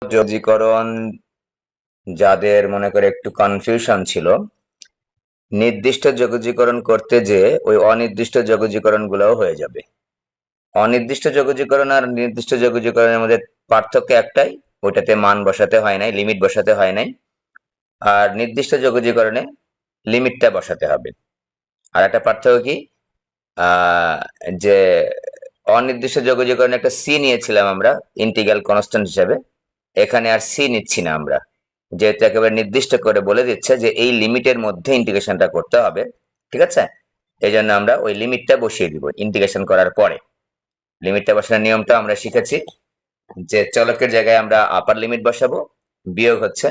যোগীকরণ যাদের মনে করে একটু কনফিউশন ছিল, নির্দিষ্ট যোগজীকরণ করতে যে ওই অনির্দিষ্ট যোগজীকরণ গুলাও হয়ে যাবে। অনির্দিষ্ট যোগজীকরণ আর নির্দিষ্ট যোগজীকরণের মধ্যে পার্থক্য একটাই, ওইটাতে মান বসাতে হয় নাই, লিমিট বসাতে হয় নাই। আর নির্দিষ্ট যোগজীকরণে লিমিটটা বসাতে হবে। আর একটা পার্থক্য কি, আহ যে অনির্দিষ্ট যোগজীকরণে একটা সি নিয়েছিলাম আমরা ইন্টিগ্রাল কনস্ট্যান্ট হিসেবে, এখানে আর সি নিচ্ছি না আমরা, যেহেতু একেবারে নির্দিষ্ট করে বলে দিচ্ছে যে এই লিমিটের মধ্যে ইন্টিগ্রেশনটা করতে হবে। ঠিক আছে, এই জন্য আমরা ওই লিমিটটা বসিয়ে দিব ইন্টিগ্রেশন করার পরে। লিমিটটা বসানোর নিয়মটা আমরা শিখেছি যে চলকের জায়গায় আমরা আপার লিমিট বসাবো, বিয়োগ হচ্ছে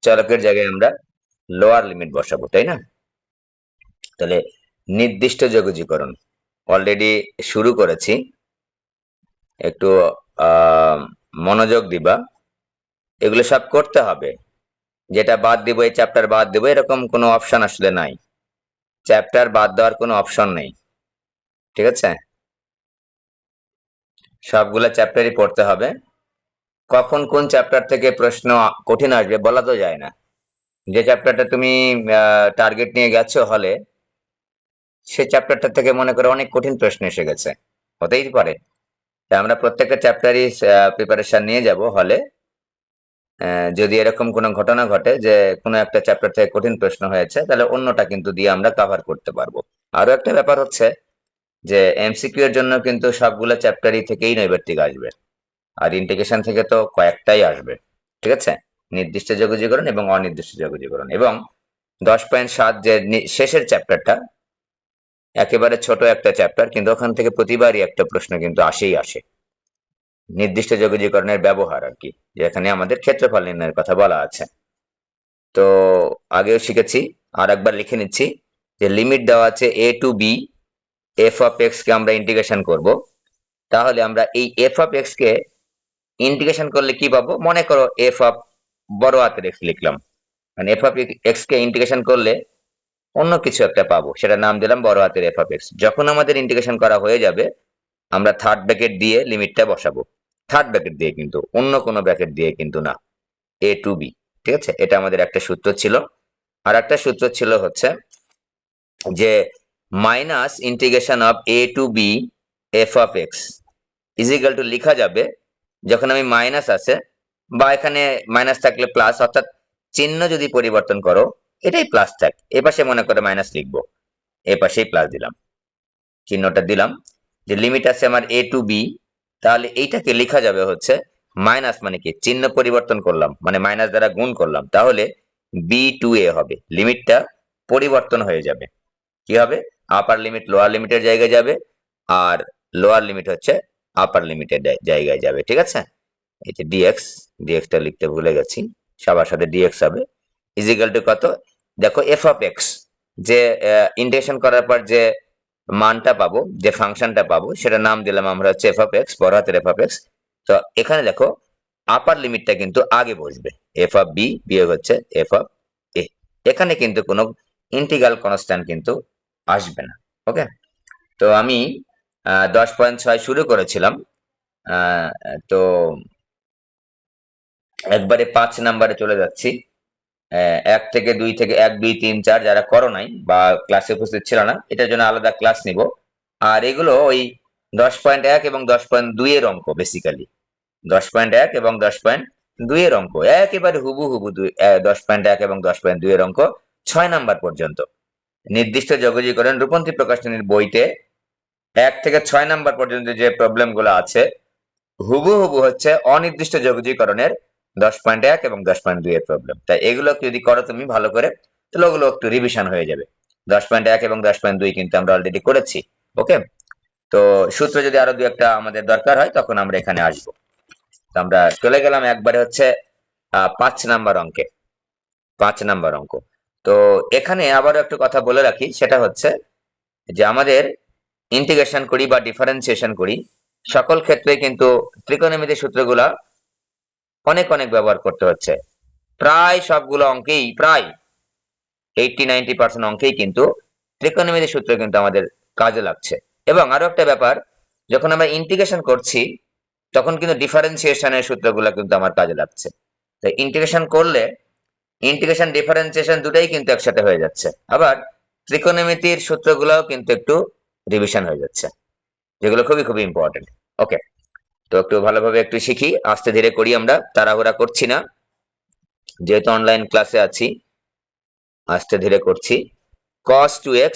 চলকের জায়গায় আমরা লোয়ার লিমিট বসাবো, তাই না? তাহলে নির্দিষ্ট যোগজীকরণ অলরেডি শুরু করেছি, একটু মনোযোগ দিবা। এগুলো সব করতে হবে, যেটা বাদ দিব এই চ্যাপ্টার বাদ দিব এরকম কোনো অপশন আসলে নাই, চ্যাপ্টার বাদ দেওয়ার কোনো অপশন নেই। ঠিক আছে, সবগুলা চ্যাপ্টারই পড়তে হবে। কখন কোন চ্যাপ্টার থেকে প্রশ্ন কঠিন আসবে বলা তো যায় না। যে চ্যাপ্টারটা তুমি টার্গেট নিয়ে গেছো হলে, সে চ্যাপ্টারটা থেকে মনে করো অনেক কঠিন প্রশ্ন এসে গেছে, হতেই পারে। তাই আমরা প্রত্যেকটা চ্যাপ্টারই প্রিপারেশন নিয়ে যাব হলে। যদি এরকম কোনো ঘটনা ঘটে যে কোনো একটা চ্যাপ্টার থেকে কঠিন প্রশ্ন হয়েছে, তাহলে অন্যটা কিন্তু দিয়ে আমরা কভার করতে পারবো। আরো একটা ব্যাপার হচ্ছে যে এমসিকিউ এর জন্য কিন্তু সবগুলো চ্যাপ্টারই থেকেই নৈর্ব্যক্তিক আসবে, আর ইন্টিগ্রেশন থেকে তো কয়েকটাই আসবে। ঠিক আছে, নির্দিষ্ট যোগজীকরণ এবং অনির্দিষ্ট যোগজীকরণ। এবং 10.7 যে শেষের চ্যাপ্টারটা একেবারে ছোট একটা চ্যাপ্টার, কিন্তু ওখান থেকে প্রতিবারই একটা প্রশ্ন কিন্তু আসেই আসে, নির্দিষ্ট যোগজীকরণের ব্যবহার আর কি, যেখানে আমাদের ক্ষেত্রফল নির্ণয়ের কথা বলা আছে। তো আগেও শিখেছি, আর একবার লিখে নিচ্ছি যে লিমিট দেওয়া আছে a to b, f of x কে আমরা ইন্টিগ্রেশন করব। তাহলে আমরা এই f অফ x কে ইন্টিগ্রেশন করলে কি পাবো, মনে করো f অফ বড় হাতের x লিখলাম, মানে f অফ x কে ইন্টিগ্রেশন করলে অন্য কিছু একটা পাবো, সেটা নাম দিলাম বড় হাতের f অফ x। যখন আমাদের ইন্টিগ্রেশন করা হয়ে যাবে, আমরা থার্ড ব্র্যাকেট দিয়ে লিমিটটা বসাবো, থার্ড ব্র্যাকেট দিয়ে, কিন্তু অন্য কোনো ব্র্যাকেট দিয়ে কিন্তু না, a টু b। ঠিক আছে, এটা আমাদের একটা সূত্র ছিল। আর একটা সূত্র ছিল হচ্ছে যে minus integration of a to b f of x is equal to লেখা যাবে, যখন আমি মাইনাস আছে বা এখানে মাইনাস থাকলে প্লাস, অর্থাৎ চিহ্ন যদি পরিবর্তন করো, এটাই প্লাস থাক, এ পাশে মনে করে মাইনাস লিখবো, এ পাশেই প্লাস দিলাম, চিহ্নটা দিলাম। যে লিমিট আছে আমার a টু b, তাহলে এইটাকে লেখা যাবে হচ্ছে মাইনাস, মানে কি চিহ্ন পরিবর্তন করলাম, মানে মাইনাস দ্বারা গুণ করলাম, তাহলে b টু a হবে, লিমিটটা পরিবর্তন হয়ে যাবে। কি হবে, আপার লিমিট লোয়ার লিমিটের জায়গায় যাবে, আর লোয়ার লিমিট হচ্ছে আপার লিমিটের জায়গায় যাবে। ঠিক আছে, এই যে dx টা লিখতে ভুলে গেছি, সবার সাথে dx হবে, ইজিক্যাল টু কত, দেখো f অফ x, যে ইন্টিগ্রেশন করার পর যে মানটা পাবো, যে ফাংশনটা পাবো, সেটা নাম দিলাম আমরা হচ্ছে f অফ x, বড় হাতের f অফ x। তো এখানে দেখো আপার লিমিটটা কিন্তু আগে বসবে, f অফ b বিয়োগ হচ্ছে f অফ a। এখানে কিন্তু কোনো ইন্টিগ্রাল কনস্ট্যান্ট কিন্তু আসবে না। ওকে, তো আমি 10.6 শুরু করেছিলাম, তো একবারে 5 নাম্বারে চলে যাচ্ছি। 1 2 3 4 যারা করো নাই বা ক্লাসে উপস্থিত ছিল না, এটার জন্য আলাদা ক্লাস নিব। আর এগুলো ওই 10.1 এবং 10.2 এর অঙ্ক, বেসিক্যালি 10.1 এবং 10.2 এর অঙ্ক একেবারে হুবহু 10.1 এবং 10.2 এর অঙ্ক 6 নাম্বার পর্যন্ত। নির্দিষ্ট যোগজীকরণ রূপন্তি প্রকাশনীর বইতে 1 থেকে 6 নাম্বার পর্যন্ত যে প্রবলেম গুলো আছে, হুবহু হচ্ছে অনির্দিষ্ট যোগজীকরণের 10.1 এবং 10.2 এর প্রবলেম। তাই এগুলো যদি করো তুমি ভালো করে, তাহলে ওগুলো একটু রিভিশন হয়ে যাবে। 10.1 এবং 10.2 কিন্তু আমরা অলরেডি করেছি। ওকে, তো সূত্র যদি আরো দু একটা আমাদের দরকার হয় তখন আমরা এখানে আসবো। তো আমরা চলে গেলাম একবারে হচ্ছে 5 নাম্বার অঙ্কে, 5 নাম্বার অঙ্ক। তো এখানে আবারও একটু কথা বলে রাখি, সেটা হচ্ছে যে আমাদের ইন্টিগ্রেশন করি বা ডিফারেন্সিয়েশন করি, সকল ক্ষেত্রে কিন্তু ত্রিকোণমিতির সূত্রগুলা অনেক অনেক ব্যবহার করতে হচ্ছে। প্রায় সবগুলো অঙ্কেই, প্রায় 80-90% অঙ্কেই কিন্তু ত্রিকোণমিতির সূত্র কিন্তু আমাদের কাজে লাগছে। এবং আরো একটা ব্যাপার, যখন আমরা ইন্টিগ্রেশন করছি, তখন কিন্তু ডিফারেন্সিয়েশনের সূত্রগুলো কিন্তু আমার কাজে লাগছে। তো ইন্টিগ্রেশন করলে ইন্টিগ্রেশন ডিফারেন্সিয়েশন দুটাই কিন্তু একসাথে হয়ে যাচ্ছে। আবার ত্রিকোণমিতির সূত্রগুলোও কিন্তু একটু রিভিশন হয়ে যাচ্ছে, যেগুলো খুবই খুবই ইম্পর্টেন্ট। ওকে, তো একটু ভালোভাবে একটু শিখি, আস্তে ধীরে করি, আমরা তাড়াহুড়া করছি না, যেহেতু অনলাইন ক্লাসে আছি আস্তে ধীরে করছি। cos 2x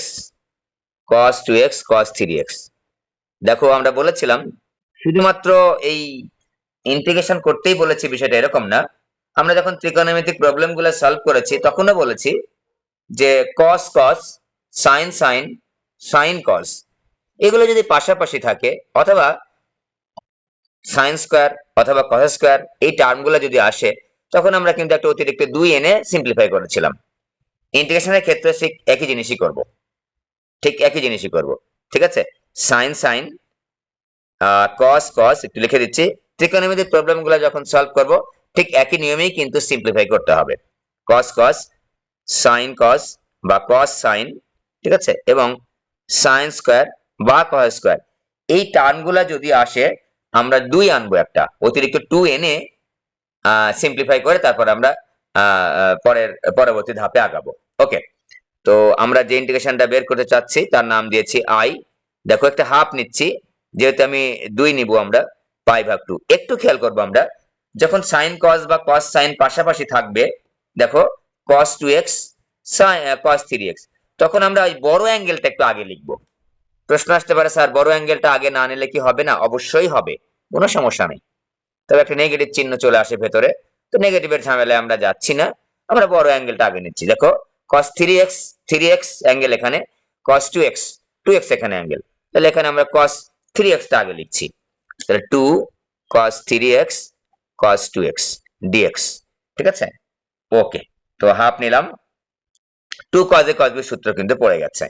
cos 2x cos 3x, দেখো আমরা বলেছিলাম শুধুমাত্র এই ইন্টিগ্রেশন করতেই বলেছি, বিষয়টা এরকম না। আমরা যখন ত্রিকোণমিতিক প্রবলেম গুলো সলভ করেছি তখনও বলেছি যে cos cos sin sin sin cos এগুলো যদি পাশাপাশি থাকে, অথবা সাইন স্কোয়ার অথবা কস স্কোয়ার এই টার্মগুলো যদি আসে, তখন আমরা কিন্তু একটা অতিরিক্ত 2 এনে সিম্পলিফাই করেছিলাম। ইন্টিগ্রেশনের ক্ষেত্রে ঠিক একই জিনিসই করব, ঠিক একই জিনিসই করব। ঠিক আছে, সাইন সাইন কস কস একটু লিখে দিচ্ছি। ত্রিকোণমিতিক প্রবলেমগুলো যখন সলভ করব ঠিক একই নিয়মেই কিন্তু সিম্পলিফাই করতে হবে। কস কস সাইন কস বা কস সাইন, ঠিক আছে, এবং সাইন স্কোয়ার বা কস স্কোয়ার এই টার্মগুলা যদি আসে, আমরা 2 আনবো, একটা অতিরিক্ত 2 এনে সিম্পলিফাই করে তারপর আমরা পরবর্তী ধাপে আগাবো। ওকে, তো আমরা যে ইন্টিগ্রেশনটা বের করতে চাচ্ছি তার নাম দিয়েছি আই। দেখো একটা হাফ নিচ্ছি, যেহেতু আমি 2 নিব, আমরা পাই ভাগ 2। একটু খেয়াল করবো, আমরা যখন সাইন কস বা কস সাইন পাশাপাশি থাকবে, দেখো cos 2x cos 3x, তখন আমরা ওই বড় অ্যাঙ্গেলটা একটু আগে লিখবো। প্রশ্ন আসতে পারে, স্যার বড় অ্যাঙ্গেলটা আগে না নিলে কি হবে না? অবশ্যই হবে, কোনো সমস্যা নেই, তবে একটা নেগেটিভ চিহ্ন চলে আসে ভেতরে, তো নেগেটিভের ঝামেলায় আমরা যাচ্ছি না, আমরা বড় অ্যাঙ্গেলটা আগে নিচ্ছি। দেখো cos 3x অ্যাঙ্গেল এখানে, cos 2x এখানে অ্যাঙ্গেল, তাহলে এখানে আমরা cos 3x টা আগে লিখছি, তাহলে 2 cos 3x cos 2x dx। ঠিক আছে, ওকে, তো হাফ নিলাম। 2 cos a cos b সূত্র কিন্তু পড়ে গেছে।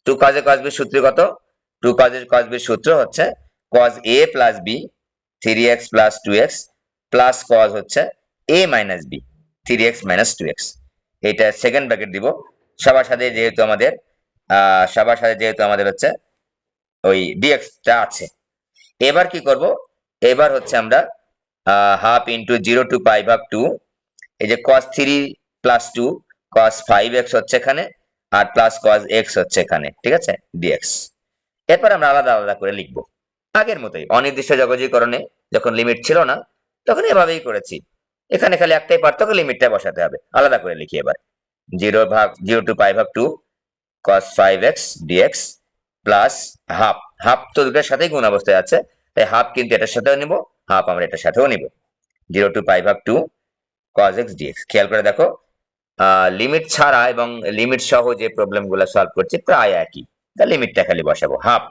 2 cos a cos b সূত্র কত? 2 cos a cos b সূত্র হচ্ছে cos a plus b 3x plus 2x plus cos হচ্ছে a minus b 3x minus 2x। এটা সেকেন্ড ব্র্যাকেট দিব, সবার সাথে যেহেতু আমাদের হচ্ছে ওই dx টা আছে। এবার কি করব? এবার হচ্ছে আমরা হাফ ইন্টু 0 টু পাই ভাগ 2, এই যে cos 3 প্লাস 2 cos 5x হচ্ছে এখানে, আর প্লাস cos x হচ্ছে এখানে, ঠিক আছে, dx। এরপর আমরা আলাদা আলাদা করে লিখবো, আগের মতোই অনির্দিষ্ট জগজীকরণে যখন লিমিট ছিল না তখন এভাবেই করেছি। এখানে খালি একটাই পার্থক্য, লিমিটটা বসাতে হবে। আলাদা করে লিখি এবার, 0 টু পাই ভাগ 2 cos 5x dx plus half, half তো দুটার সাথেই গুণ অবস্থায় আছে, তাই হাফ কিন্তু এটার সাথেও নিব, হাফ আমরা এটার সাথেও নিব। 0 টু পাই ভাগ 2 cos x dx। খেয়াল করে দেখো, লিমিট ছাড়া এবং লিমিট সহ যে প্রবলেম গুলো সলভ করছি প্রায় একই, তা লিমিটটা খালি বসাবো। হাফ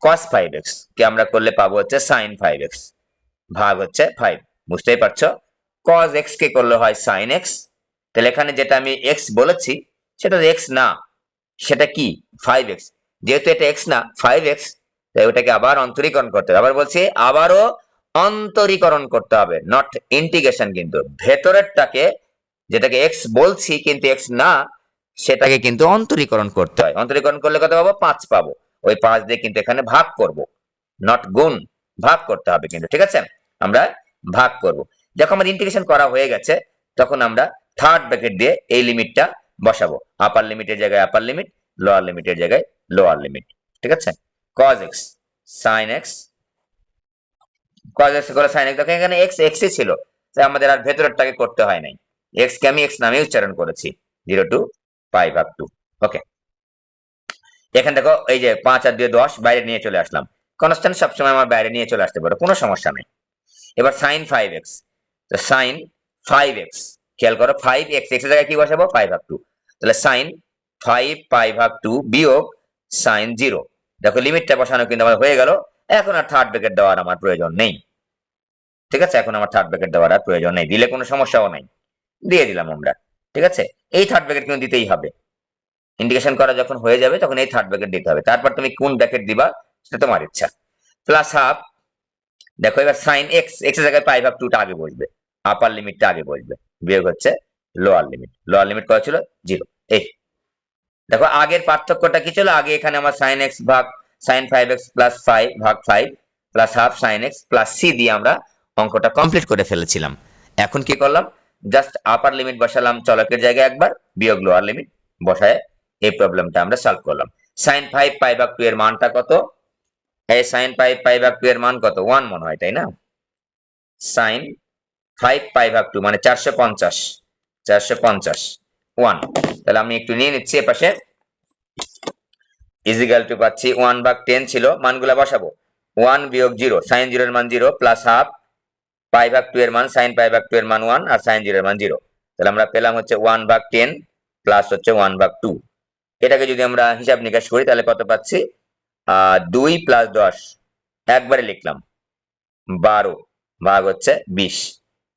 cos 5x কে আমরা করলে পাবো হচ্ছে sin 5x ভাগ হচ্ছে 5, বুঝতেই পারছো। cos x কে করলে হয় sin x, তাহলে এখানে যেটা আমি x বলেছি সেটা x না, সেটা কি 5x, যেহেতু এটা x না 5x, তাই ওটাকে আবার অন্তরীকরণ করতে হবে। আবার বলছি, আবারও অন্তরীকরণ করতে হবে, নট ইন্টিগ্রেশন। কিন্তু ভেতরেরটাকে, যেটাকে x বলছি কিন্তু x না, সেটাকে কিন্তু অন্তরীকরণ করতে হয়। অন্তরীকরণ করলে কত পাবো? 5 পাবো। ওই 5 দিয়ে কিন্তু এখানে ভাগ করব, নট গুণ, ভাগ করতে হবে কিন্তু, ঠিক আছে, আমরা ভাগ করব। যখন আমাদের ইন্টিগ্রেশন করা হয়ে গেছে তখন আমরা থার্ড ব্র্যাকেট দিয়ে এই লিমিটটা বসাবো, আপার লিমিটের জায়গায় আপার লিমিট, লোয়ার লিমিটের জায়গায় লোয়ার লিমিট। ঠিক আছে, cos x sin x, cos x করে sin x, দেখো এখানে x x ই ছিল, তাই আমাদের আর ভেতরেরটাকে করতে হয় নাই, x কে আমি x নামে উচ্চারণ করেছি, 0 টু পাই ভাগ 2। ওকে, এখানে দেখো এই যে 5 আর 2 10, বাইরে নিয়ে চলে আসলাম। কনস্ট্যান্ট সবসময় আমার বাইরে নিয়ে চলে আসতে পারে, কোনো সমস্যা নেই। এবার sin 5x, তো sin 5x, খেয়াল করো 5x, x এর জায়গায় কি বসাবো? পাই ভাগ 2, তাহলে sin 5 পাই ভাগ 2 বিয়োগ sin 0। দেখো লিমিটটা বসানো কিন্তু আমার হয়ে গেল, এখন আর থার্ড ব্র্যাকেট দেওয়ার আমার প্রয়োজন নেই। ঠিক আছে, এখন আমার থার্ড ব্র্যাকেট দেওয়ার আর প্রয়োজন নেই, দিলে কোনো সমস্যাও নাই, দিয়ে দিলাম আমরা। ঠিক আছে, এই থার্ড ব্র্যাকেট কিন্তু দিতেই হবে, ইন্টিগ্রেশন করা যখন হয়ে যাবে তখন এই থার্ড ব্র্যাকেট দিতে হবে। তারপর তুমি কোন ব্র্যাকেট দিবা সেটা তোমার ইচ্ছা। প্লাস হাফ, দেখো এবার সাইন এক্স, এক্স এর জায়গায় পাই ভাগ 2 টা আগে বসবে, আপার লিমিটটা আগে বসবে, বিয়োগ হচ্ছে লোয়ার লিমিট। লোয়ার লিমিট কত ছিল? 0। এই দেখো আগের পার্থক্যটা কি ছিল, আগে এখানে আমার সাইন এক্স ভাগ সাইন 5x প্লাস 5 ভাগ 5 plus half sine x plus c দিয়ে আমরা অঙ্কটা কমপ্লিট করে ফেলেছিলাম। এখন কি করলাম, জাস্ট আপার লিমিট বসালাম চলকের জায়গায় একবার, বিয়োগ লোয়ার লিমিট বসায় এই প্রবলেমটা আমরা সলভ করলাম। সাইন 5 পাই ভাগ 2 এর মানটা কত? এই সাইন 5 পাই ভাগ 2 এর মান কত? 1 মনে হয়, তাই না? সাইন 5 পাই ভাগ 2 মানে 450, 1। তাহলে আমি একটু নিয়ে নিচ্ছি এপাশে, ইজিক্যাল টু পাচ্ছি 1 ভাগ 10 ছিল, মানগুলা বসাবো। 1 বিয়োগ 0, সাইন 0 এর মান 0 প্লাস হাফ পাই ভাগ 2 এর মান, সাইন পাই ভাগ 2 এর মান 1 আর সাইন 0 এর মান 0। তাহলে আমরা পেলাম হচ্ছে 1 ভাগ 10 প্লাস হচ্ছে 1 ভাগ 2। এটাকে যদি আমরা হিসাব নিকাশ করি তাহলে কত পাচ্ছি? 2 প্লাস 10 একবারে লিখলাম, 12 ভাগ হচ্ছে 20,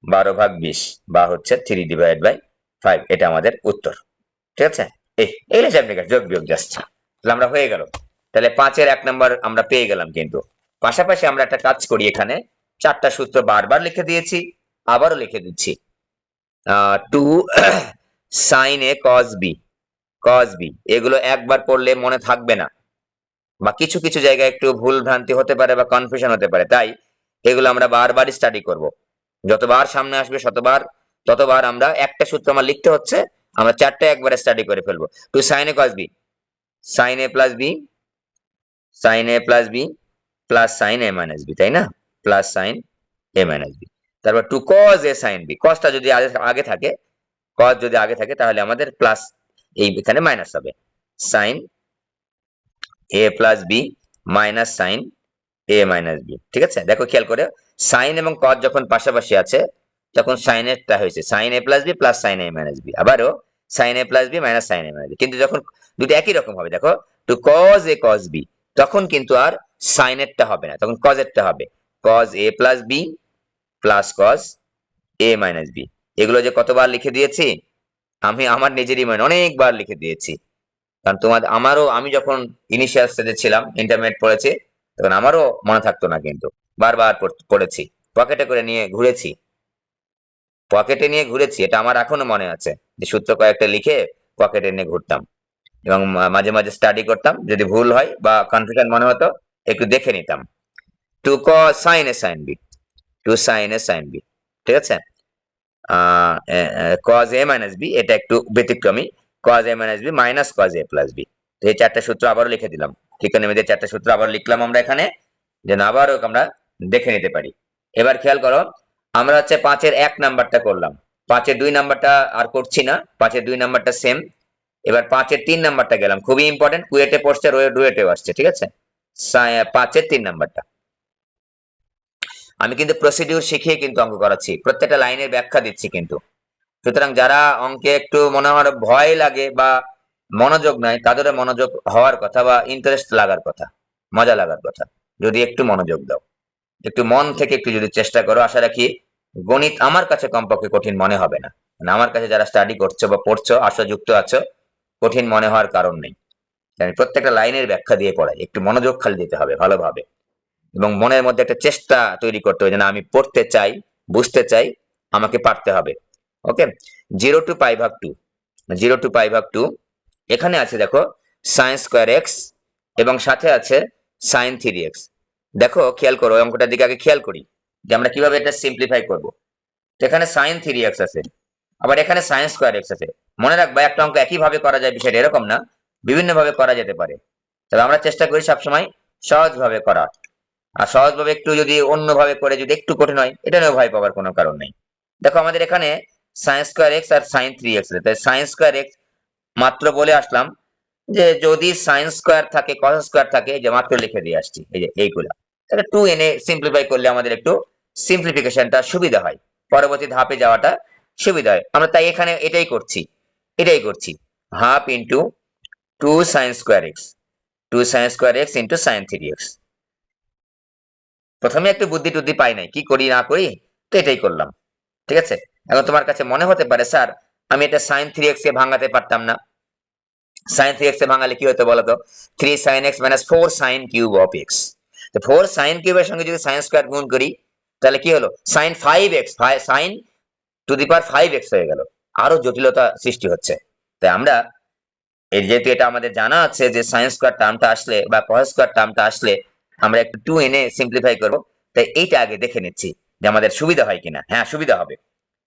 12 ভাগ 20 বা হচ্ছে 3/5। এটা আমাদের উত্তর। ঠিক আছে, এই হিসাব নিকাশ যোগ বিয়োগ জাস্ট, তাহলে আমরা হয়ে গেল। তাহলে 5 এর 1 নাম্বার আমরা পেয়ে গেলাম। কিন্তু পাশাপাশি আমরা একটা কাজ করি, এখানে 4টা সূত্র বারবার লিখে দিয়েছি, আবারও লিখে দিচ্ছি। 2 সাইন এ কস বি, এগুলো একবার পড়লে মনে থাকবে না, বা কিছু কিছু জায়গায় একটু ভুল ভ্রান্তি হতে পারে বা কনফিউশন হতে পারে, তাই এগুলো আমরা বারবার স্টাডি করব। যতবার সামনে আসবে ততবার আমরা একটা সূত্র আমার লিখতে হচ্ছে, আমরা 4টা একবারে স্টাডি করে ফেলবো। 2 sign A cos B, sign A plus B, sign A plus B plus sine A minus B, তাই না? Plus sine A minus B. তারপর 2 কজ এ সাইন বি, কজটা যদি আগে থাকে, কজ যদি আগে থাকে তাহলে আমাদের প্লাস এই এখানে মাইনাস হবে, sign A plus B minus sine A minus B. ঠিক আছে, দেখো খেয়াল করে, সাইন এবং কজ যখন পাশাপাশি আছে তখন সাইনেরটা হয়েছে sine A plus B plus sine A minus B, আবারও sine A plus B minus sine A minus B. কিন্তু যখন দুটো একই রকম হবে, দেখো two cos A cos B, তখন কিন্তু আর সাইনেরটা হবে না, তখন কজেরটা হবে, cos A plus B plus cos A minus B. এগুলো যে কতবার লিখে দিয়েছি আমি, আমার নিজেরই মনে অনেকবার লিখে দিয়েছি। কারণ আমি যখন ইনিশিয়াল স্টেজে ছিলাম, ইন্টারমিডিয়েট পড়েছি, তখন আমারও মনে থাকতো না, কিন্তু বারবার পড়েছি, পকেটে নিয়ে ঘুরেছি, এটা আমার এখনো মনে আছে যে সূত্র কয়েকটা লিখে পকেটে নিয়ে ঘুরতাম, এবং মাঝে মাঝে স্টাডি করতাম, যদি ভুল হয় বা কনফিউশন মনে হতো একটু দেখে নিতাম। Two sine A sine B, ঠিক আছে। কজ এ মাইনাস বি, এটা একটু ব্যতিক্রমী, cos A minus B minus cos A plus B. এই 4টা সূত্র আবারও লিখে দিলাম, ত্রিকোণমিতির 4টা সূত্র আবার লিখলাম আমরা এখানে, যেন আবারও আমরা দেখে নিতে পারি। এবার খেয়াল করো, আমরা হচ্ছে 5 এর 1 নাম্বারটা করলাম, 5 এর 2 নাম্বারটা আর করছি না, 5 এর 2 নাম্বারটা সেম। এবার 5 এর 3 নাম্বারটা গেলাম, খুবই ইম্পর্টেন্ট, কুয়েটে পড়ছে, রুয়েটেও আসছে। ঠিক আছে, 5 এর 3 নাম্বারটা আমি কিন্তু প্রসিডিউর শিখিয়ে কিন্তু অঙ্ক করাচ্ছি, প্রত্যেকটা লাইনের ব্যাখ্যা দিচ্ছি কিন্তু। সুতরাং যারা অঙ্কে একটু মনে হয় ভয় লাগে বা মনোযোগ নাই, তাদের মনোযোগ হওয়ার কথা বা ইন্টারেস্ট লাগার কথা, মজা লাগার কথা, যদি একটু মনোযোগ দাও, একটু মন থেকে একটু যদি চেষ্টা করো, আশা রাখি গণিত আমার কাছে কমপক্ষে কঠিন মনে হবে না। মানে আমার কাছে যারা স্টাডি করছো বা পড়ছো, যুক্ত আছো, কঠিন মনে হওয়ার কারণ নেই। আমি প্রত্যেকটা লাইনের ব্যাখ্যা দিয়ে পড়াই, একটু মনোযোগ খালি দিতে হবে ভালোভাবে, এবং মনের মধ্যে একটা চেষ্টা তৈরি করতে হবে, যেন আমি পড়তে চাই, বুঝতে চাই, আমাকে পারতে হবে। ওকে, 0 টু পাই ভাগ 2, 0 টু পাই ভাগ 2, এখানে আছে দেখো সাইন স্কোয়ার এক্স এবং সাথে আছে সাইন 3x। দেখো খেয়াল করো, অঙ্কটার দিকে আগে খেয়াল করি যে আমরা কিভাবে এটা সিম্পলিফাই করব। এখানে সাইন 3x আছে, আবার এখানে সাইন স্কোয়ার এক্স আছে। মনে রাখবা, একটা অঙ্ক একই ভাবে করা যায় বিষয়টা এরকম না, বিভিন্ন ভাবে করা যেতে পারে। তবে আমরা চেষ্টা করি সবসময় সহজ ভাবে করার, আর সহজভাবে একটু যদি অন্যভাবে করে যদি একটু কঠিন হয়, এটা নিয়েও ভয় পাওয়ার কোনো কারণ নেই। দেখো আমাদের এখানে সাইন স্কোয়ার এক্স আর সাইন 3x আছে, তাই সাইন স্কোয়ার এক্স মাত্র বলে আসলাম, যে যদি সাইন স্কোয়ার থাকে কস স্কোয়ার থাকে, যে মাত্র লিখে দিয়ে আসছি এই যে এইগুলা, তাহলে 2 এনে সিম্পলিফাই করলে আমাদের একটু সিম্পলিফিকেশনটা সুবিধা হয়, পরবর্তী ধাপে যাওয়াটা সুবিধা হয়। আমরা তাই এখানে এটাই করছি, half into 2 sine square x, 2 sine square x into sign 3x। প্রথমে একটু বুদ্ধি টুদ্ধি পাই নাই, কি করি না করি, তো এটাই করলাম। ঠিক আছে, এখন তোমার কাছে মনে হতে পারে স্যার আমি এটা সাইন 3x কে ভাঙাতে পারতাম না। সাইন 3x এ ভাঙালে কি হতো বলতো, 3 sin x minus 4 sin cube of x। তো 4 sin cube এর সঙ্গে যদি sin স্কয়ার গুণ করি তাহলে কি হলো, sin 5x, sin to the power 5x হয়ে গেল, আরো জটিলতা সৃষ্টি হচ্ছে। তাই আমরা যেহেতু এটা আমাদের জানা আছে যে sin স্কয়ার টার্মটা আসলে বা cos স্কয়ার টার্মটা আসলে আমরা একটু 2 এনে সিম্পলিফাই করব, তাই এইটা আগে দেখে নিচ্ছি যে আমাদের সুবিধা হয় কিনা। হ্যাঁ, সুবিধা হবে।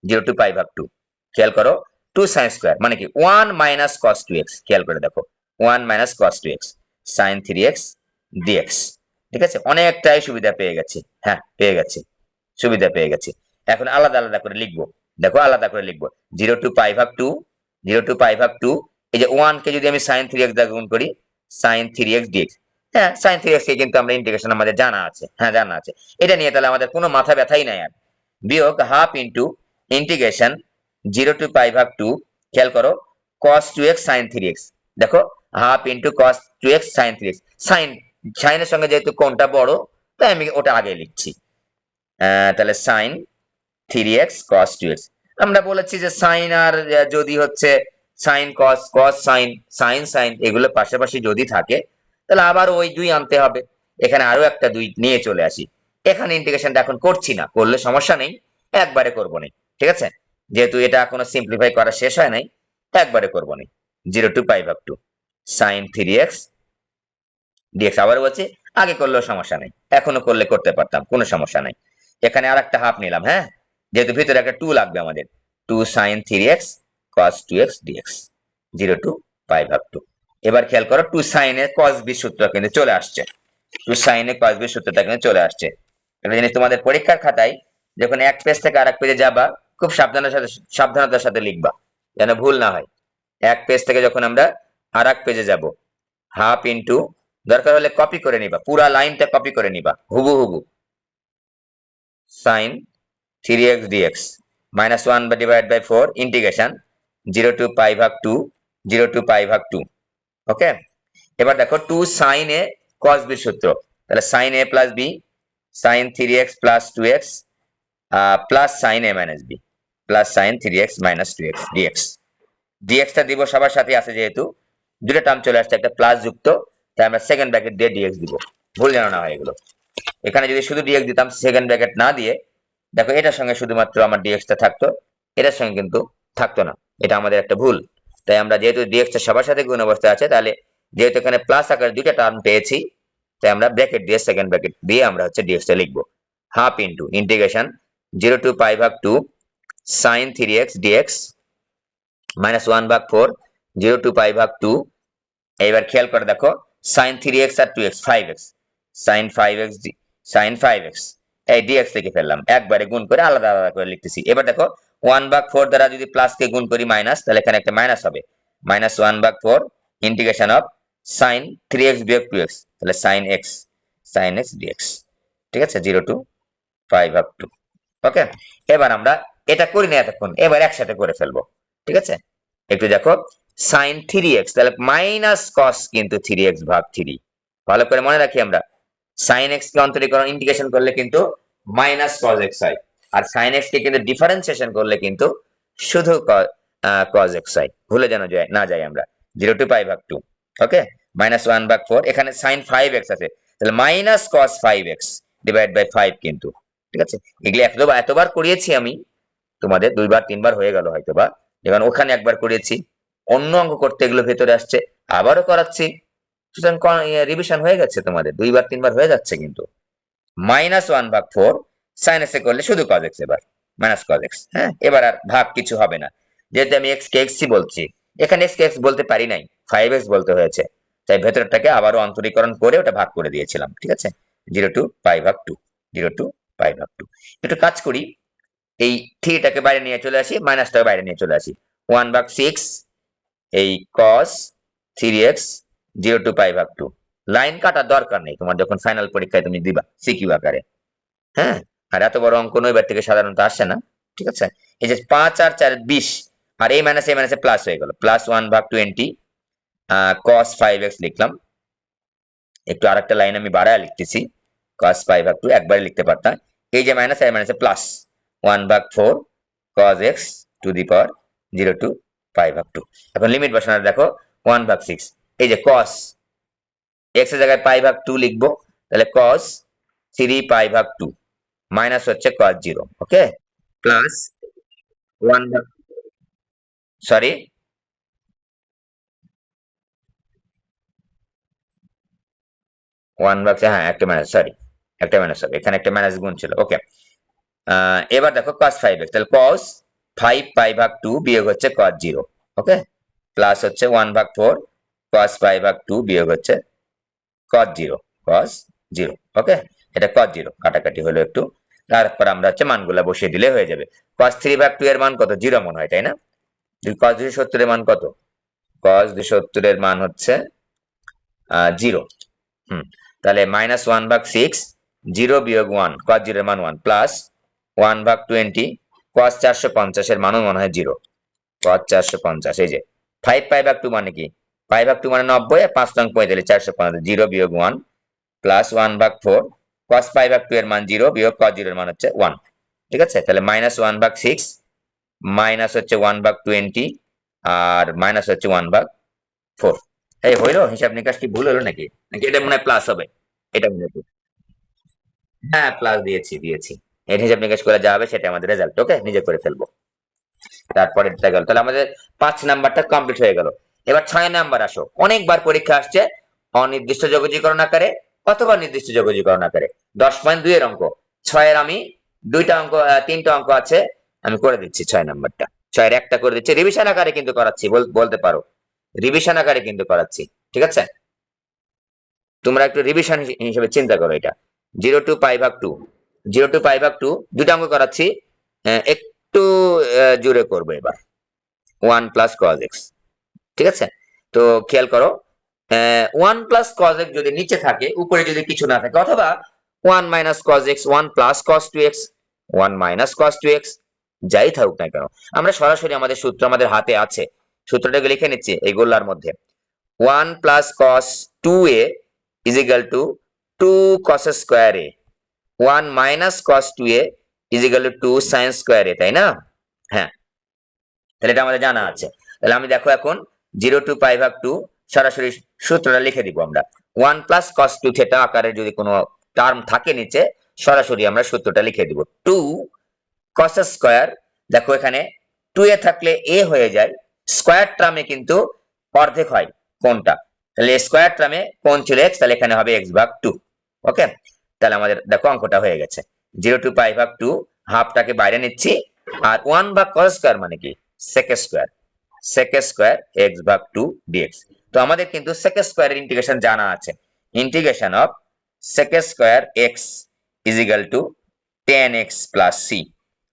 0 to π/2 খেয়াল করো, 2 sin স্কয়ার মানে কি 1 মাইনাস cos 2x, খেয়াল করে দেখো 1 minus cos 2x sin 3x dx। ঠিক আছে, অনেকটাই সুবিধা পেয়ে গেছি। হ্যাঁ, পেয়ে গেছি, সুবিধা পেয়ে গেছি। এখন আলাদা আলাদা করে লিখবো, দেখো আলাদা করে লিখবো 0 to π/2, 0 to π/2, এই যে 1 কে যদি আমি sin 3x দ্বারা গুণ করি sin 3x dx। হ্যাঁ, sin 3x কে কিন্তু আমরা ইন্টিগ্রেশন আমাদের জানা আছে। হ্যাঁ, জানা আছে। এটা নিয়ে তাহলে আমাদের কোনো মাথা ব্যথাই নাই আর। বিয়োগ হাফ ইন্টু ইন্টিগ্রেশন 0 to π/2, খেয়াল করো cos 2x sin 3x, দেখো half into cos 2x sin 3x। সাইনের সঙ্গে যেহেতু কোণটা বড়, তাই আমি ওটা আগে লিখছি। তাহলে sin 3x cos 2x। আমরা বলেছি যে সাইন আর যদি হচ্ছে sine cos cos sine sine sine এগুলো পাশাপাশি যদি থাকে, তাহলে আবার ওই 2 আনতে হবে। এখানে আরো একটা 2 নিয়ে চলে আসি। এখানে ইন্টিগ্রেশনটা এখন করছি না, করলে সমস্যা নেই, একবারে করব না। ঠিক আছে, যেহেতু এটা এখনো সিম্পলিফাই করা শেষ হয় নাই, একবারে করব না। 0 to π/2 sin 3x dx। আবার বলছি, আগে করলেও সমস্যা নেই, এখনো করলে করতে পারতাম, কোনো সমস্যা নাই। এখানে আর একটা হাফ নিলাম। হ্যাঁ, যেহেতু ভিতরে একটা 2 লাগবে আমাদের, 2 sin 3x cos 2x dx। 0 to π/2। এবার খেয়াল করো 2 sin এ cos b সূত্র কিন্তু চলে আসছে। 2 sin এ cos b সূত্রটা কিন্তু চলে আসছে। একটা জিনিস তোমাদের পরীক্ষার খাতায় যখন এক পেজ থেকে আরেক পেজে যাবা, খুব সাবধানতার সাথে লিখবা, যেন ভুল না হয়। এক পেজ থেকে যখন আমরা আরেক পেজে যাব, হাফ ইন্টু, দরকার হলে কপি করে নিবা, পুরা লাইনটা কপি করে নিবা হুবহু, sin 3x dx minus 1 divided by 4 integration 0 to π/2, 0 to π/2। ওকে, এবার দেখো 2 sin a cos b সূত্র, তাহলে sin a plus b sin 3x plus 2x plus sin a minus b plus sin 3x minus 2x dx। dx টা দিব সবার সাথে আছে, যেহেতু দুটো টার্ম চলে আসছে, একটা প্লাস যুক্ত, তাই আমরা সেকেন্ড ব্র্যাকেট দিয়ে dx দিব, ভুল যেন না হয় এগুলো। এখানে যদি শুধু dx দিতাম সেকেন্ড ব্র্যাকেট না দিয়ে, দেখো এটার সঙ্গে শুধুমাত্র আমার dx টা থাকতো, এটার সঙ্গে কিন্তু থাকতো না। এটা আমাদের একটা ভুল। তাই আমরা যেহেতু dx টা সবার সাথে গুণ অবস্থায় আছে, তাহলে যেহেতু এখানে প্লাস আকারে দুইটা টার্ম পেয়েছি, তাই আমরা ব্র্যাকেট দিয়ে সেকেন্ড ব্র্যাকেট দিয়ে আমরা হচ্ছে dx টা লিখবো। Half into integration 0 to π/2 sin 3x dx minus 1/4 0 to π/2। এবার খেয়াল করে দেখো sin 3x আর 2x 5x sin 5x sin 5x এই dx থেকে ফেললাম, একবারে গুণ করে আলাদা আলাদা করে লিখতেছি। এবার দেখো 1/4 দ্বারা যদি প্লাস কে গুণ করি মাইনাস, তাহলে এখানে একটা মাইনাস হবে, -1/4 ইন্টিগ্রেশন অফ sin 3x বিয়োগ 2x, তাহলে sin x dx। ঠিক আছে, 0 to π/2। ওকে, এবার আমরা এটা করি না এতক্ষণ, এবার একসাথে করে ফেলবো। ঠিক আছে, একটু দেখো sin 3x, তাহলে মাইনাস cos কিন্তু 3x ভাগ 3, ভালো করে মনে রাখি আমরা, sin x কে অন্তরীকরণ ইন্টিগ্রেশন করলে কিন্তু মাইনাস cos x হয়, আর sin x কে কিন্তু ডিফারেন্সিয়েশন করলে কিন্তু শুধু cos x হয়, ভুলে যেন না যাই আমরা। 0 to π/2। ওকে, -1/4, এখানে sin 5x আছে, তাহলে minus cos 5x divide by 5 কিন্তু। ঠিক আছে, এগুলি এতবার করিয়েছি আমি তোমাদের, 2-3 বার হয়ে গেল হয়তোবা, যেমন ওখানে একবার করিয়েছি, অন্য অঙ্ক করতে এগুলো ভেতরে আসছে, আবারও করাচ্ছি, সুতরাং রিভিশন হয়ে গেছে তোমাদের, 2-3 বার হয়ে যাচ্ছে কিন্তু। -1/4 sin x এ করলে শুধু cos x, এবার মাইনাস cos x। হ্যাঁ, এবার আর ভাগ কিছু হবে না, যেহেতু আমি x কে x বলছি, এখানে x কে x বলতে পারি নাই, 5x বলতে হয়েছে, তাই ভেতরটাকে আবারও অন্তরীকরণ করে ওটা ভাগ করে দিয়েছিলাম। ঠিক আছে, 0 to π/2, 0 to π/2। একটু কাজ করি, এই 3টাকে বাইরে নিয়ে চলে আসি, মাইনাসটাকে বাইরে নিয়ে চলে আসি, 1/6 এই cos 3x 0 to π/2। লাইন কাটার দরকার নেই তোমার, যখন ফাইনাল পরীক্ষায় তুমি দিবা সিকিউ আকারে। হ্যাঁ, আর এত বড় অঙ্ক নইবার থেকে সাধারণত আসে না। ঠিক আছে, এই যে 5 আর 4 20, আর এই মাইনাসে প্লাস হয়ে গেল, +1/20 cos 5x লিখলাম। একটু আরেকটা লাইন আমি বাড়ায় লিখতেছি, cos 5/2 একবারে লিখতে পারতাম। এই যে মাইনাস, এই মাইনাসে plus 1/4 cos x to the power 0 to π/2। এখন লিমিট বসানো, দেখো 1/6, এই যে cos x এর জায়গায় π/2 লিখবো, তাহলে cos 3π/2 মাইনাস হচ্ছে cos 0। ওকে, প্লাস 1, সরি 1 ভাগ, হ্যাঁ একটা মাইনাস, সরি একটা মাইনাস হবে, এখানে একটা মাইনাস গুণ ছিল। ওকে, এবার দেখো cos 5x, তাহলে cos 5 পাই ভাগ 2 বিয়োগ হচ্ছে cos 0। ওকে, প্লাস হচ্ছে 1 ভাগ 4 cos 5 ভাগ 2 বিয়োগ হচ্ছে cos 0, cos 0। ওকে, এটা cos 0 কাটাকাটি হলো একটু, তারপর আমরা হচ্ছে মানগুলা বসিয়ে দিলে হয়ে যাবে। cos 3 ভাগ 2 এর মান কত? 0 মনে হয়, তাই না? cos 270 এর মান কত? cos 270 এর মান হচ্ছে 0। তাহলে -1 ভাগ 6, 0 বিয়োগ 1, cos 0 এর মান 1, প্লাস 1 ভাগ 20, cos 450 এর মানও মনে হয় 0, cos 450। এই যে 5 পাই ভাগ 2 মানে কি? পাই ভাগ 2 মানে 90, আর 5 নং 45, 450, 0 বিয়োগ 1, প্লাস 1 ভাগ 4, cos পাই ভাগ 2 এর মান 0 বিয়োগ cos 0 এর মান হচ্ছে 1। ঠিক আছে, তাহলে -1 ভাগ 6 মাইনাস হচ্ছে 1 ভাগ 20, আর মাইনাস হচ্ছে 1 ভাগ 4। এই হইলো? হিসাব নিকাশ কি ভুল হলো নাকি? নাকি এটা মনে হয় প্লাস হবে? এটা মনে হয়, হ্যাঁ প্লাস দিয়েছি। এর হিসাব নিকাশ করে যা হবে সেটা আমাদের রেজাল্ট। ওকে, নিজে করে ফেলবো। তারপরে এটা গেল, তাহলে আমাদের 5 নাম্বারটা কমপ্লিট হয়ে গেল। এবার 6 নাম্বার আসো। অনেকবার পরীক্ষা আসছে অনির্দিষ্ট যোগজীকরণ আকারে অথবা নির্দিষ্ট যোগজীকরণ আকারে। 10.2 এর অঙ্ক। 6 এর আমি দুইটা অঙ্ক, তিনটা অঙ্ক আছে, আমি করে দিচ্ছি 6 নাম্বারটা। 6 এর একটা করে দিচ্ছি, রিভিশন আকারে কিন্তু করাচ্ছি, বলতে পারো রিভিশন আকারে কিন্তু করাচ্ছি। ঠিক আছে, তোমরা একটু রিভিশন হিসেবে চিন্তা করো এটা। 0 টু পাই ভাগ 2, 0 টু পাই ভাগ 2 দুইটা অঙ্ক করাচ্ছি, একটু জুড়ে করবো এবার। 1 প্লাস cos x। ঠিক আছে, তো খেয়াল করো, 1 প্লাস cos x যদি নিচে থাকে, উপরে যদি কিছু না থাকে, অথবা 1 minus cos x, 1 plus cos 2x, 1 minus cos 2x, যাই থাকুক না কেন, আমরা সরাসরি আমাদের সূত্র আমাদের হাতে আছে, সূত্রটাকে লিখে নিচ্ছি এই গোলার মধ্যে। 1 plus cos 2a is equal to 2 cos square a, 1 minus cos 2a is equal to 2 sin square a, তাই না? হ্যাঁ, তাহলে এটা আমাদের জানা আছে। তাহলে আমি দেখো এখন 0 টু পাই ভাগ 2 সরাসরি সূত্রটা লিখে দিব আমরা। 1 প্লাস cos 2 থিটা আকারে যদি কোনো টার্ম থাকে নিচে, সরাসরি আমরা সূত্রটা লিখে দিব। 2 cos স্কয়ার, দেখো এখানে 2 এ থাকলে a হয়ে যায়, স্কয়ার টার্মে কিন্তু অর্ধেক হয় কোনটা, তাহলে স্কয়ার টার্মে কোন ছিল x, তাহলে এখানে হবে x ভাগ 2। ওকে, তাহলে আমাদের দেখো অঙ্কটা হয়ে গেছে। 0 টু পাই ভাগ 2, হাফটাকে বাইরে নিচ্ছি, আর 1 ভাগ cos স্কয়ার মানে কি? sec square, sec square x ভাগ 2 dx। তো আমাদের কিন্তু sec স্কয়ারের ইন্টিগ্রেশন জানা আছে। Integration of sec square x is equal to tan x plus c।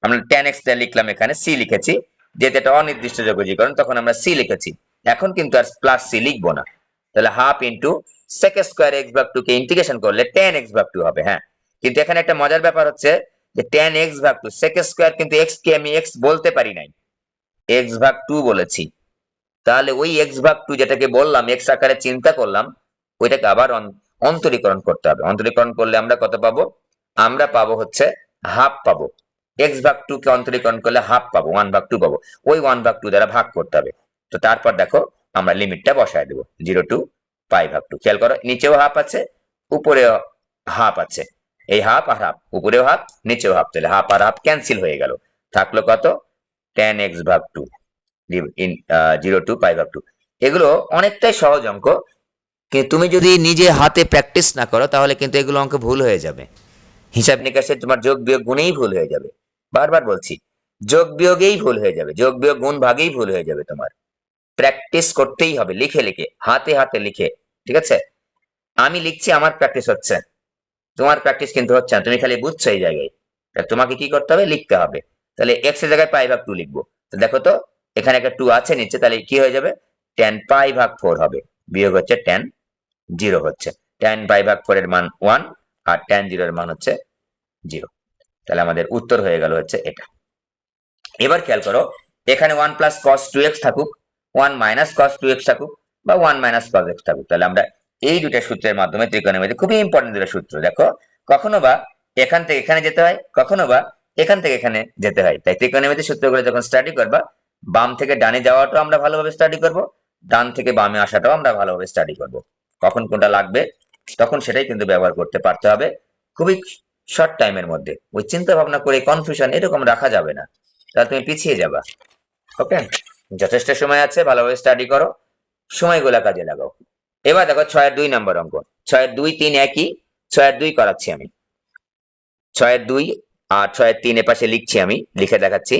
আমরা tan x টা লিখলাম, এখানে c লিখেছি, যেহেতু এটা অনির্দিষ্ট যোগজীকরণ তখন আমরা c লিখেছি। এখন কিন্তু আর প্লাস c লিখবো না, তাহলে half into sec square x ভাগ 2 কে ইন্টিগ্রেশন করলে tan x ভাগ 2 হবে। হ্যাঁ, কিন্তু এখানে একটা মজার ব্যাপার হচ্ছে যে tan x ভাগ 2, sec স্কয়ার কিন্তু x কে আমি x বলতে পারি নাই, x ভাগ 2 বলেছি। তাহলে ওই x ভাগ 2 যেটাকে বললাম x আকারে চিন্তা করলাম, ওইটাকে আবার অন্তরীকরণ করতে হবে। অন্তরীকরণ করলে আমরা কত পাবো? আমরা পাবো হচ্ছে হাফ পাবো। x ভাগ 2 কে অন্তরীকরণ করলে হাফ পাবো, 1 ভাগ 2 পাবো। ওই 1 ভাগ 2 দ্বারা ভাগ করতে হবে। তো তারপর দেখো আমরা লিমিটটা বসায় দেবো, 0 টু পাই ভাগ 2। খেয়াল করো, নিচেও হাফ আছে, উপরেও হাফ আছে। এই হাফ আর হাফ, উপরেও হাফ নিচেও হাফ, তাহলে হাফ আর হাফ ক্যান্সেল হয়ে গেল, থাকলো কত? tan x ভাগ 2 0 টু পাই ভাগ 2। এগুলো অনেকটাই সহজ অঙ্ক, কিন্তু তুমি যদি নিজে হাতে প্র্যাকটিস না করো তাহলে কিন্তু এগুলো অঙ্ক ভুল হয়ে যাবে। হিসাব নিকাশে তোমার যোগ বিয়োগ গুণেই ভুল হয়ে যাবে। বারবার বলছি, যোগ বিয়োগেই ভুল হয়ে যাবে, যোগ বিয়োগ গুণ ভাগেই ভুল হয়ে যাবে। তোমার প্র্যাকটিস করতেই হবে, লিখে লিখে, হাতে হাতে লিখে। ঠিক আছে, আমি লিখছি, আমার প্র্যাকটিস হচ্ছে, তোমার প্র্যাকটিস কিন্তু হচ্ছে না, তুমি খালি বুঝছো এই জায়গায়। তোমাকে কি করতে হবে? লিখতে হবে। তাহলে x এর জায়গায় পাই ভাগ 2 লিখবো। তো দেখো তো, এখানে একটা 2 আছে নিচে, তাহলে কি হয়ে যাবে? tan পাই ভাগ 4 হবে, বিয়োগ হচ্ছে tan 0 হচ্ছে। tan পাই ভাগ 4 এর মান 1, আর tan 0 এর মান হচ্ছে 0। তাহলে আমাদের উত্তর হয়ে গেল হচ্ছে এটা। এবার খেয়াল করো, এখানে 1 প্লাস cos 2x থাকুক, 1 মাইনাস cos 2x থাকুক, বা 1 মাইনাস cos x থাকুক, তাহলে আমরা এই দুটো সূত্রের মাধ্যমে ত্রিকোণমিতি, খুবই ইম্পর্টেন্ট দুটো সূত্র। দেখো, কখনো বা এখান থেকে এখানে যেতে হয়, কখনো বা এখান থেকে এখানে যেতে হয়। তাই ত্রিকোণমিতি সূত্রগুলো যখন স্টাডি করবা, বাম থেকে ডানে যাওয়াটাও আমরা ভালোভাবে স্টাডি করব, ডান থেকে বামে আসাটাও আমরা ভালোভাবে স্টাডি করব। কখন কোনটা লাগবে তখন সেটাই কিন্তু ব্যবহার করতে পারতে হবে, খুবই শর্ট টাইমের মধ্যে। ওই চিন্তা ভাবনা করে কনফিউশন এরকম রাখা যাবে না, তাহলে তুমি পিছিয়ে যাবা। ওকে, যথেষ্ট সময় আছে, ভালোভাবে স্টাডি করো, সময়গুলো কাজে লাগাও। এবার দেখো 6-2 নম্বর অঙ্ক। 6-2-3 একই, 6-2 করাচ্ছি আমি। 6-2 আর 6-3 এ পাশে লিখছি, আমি লিখে দেখাচ্ছি।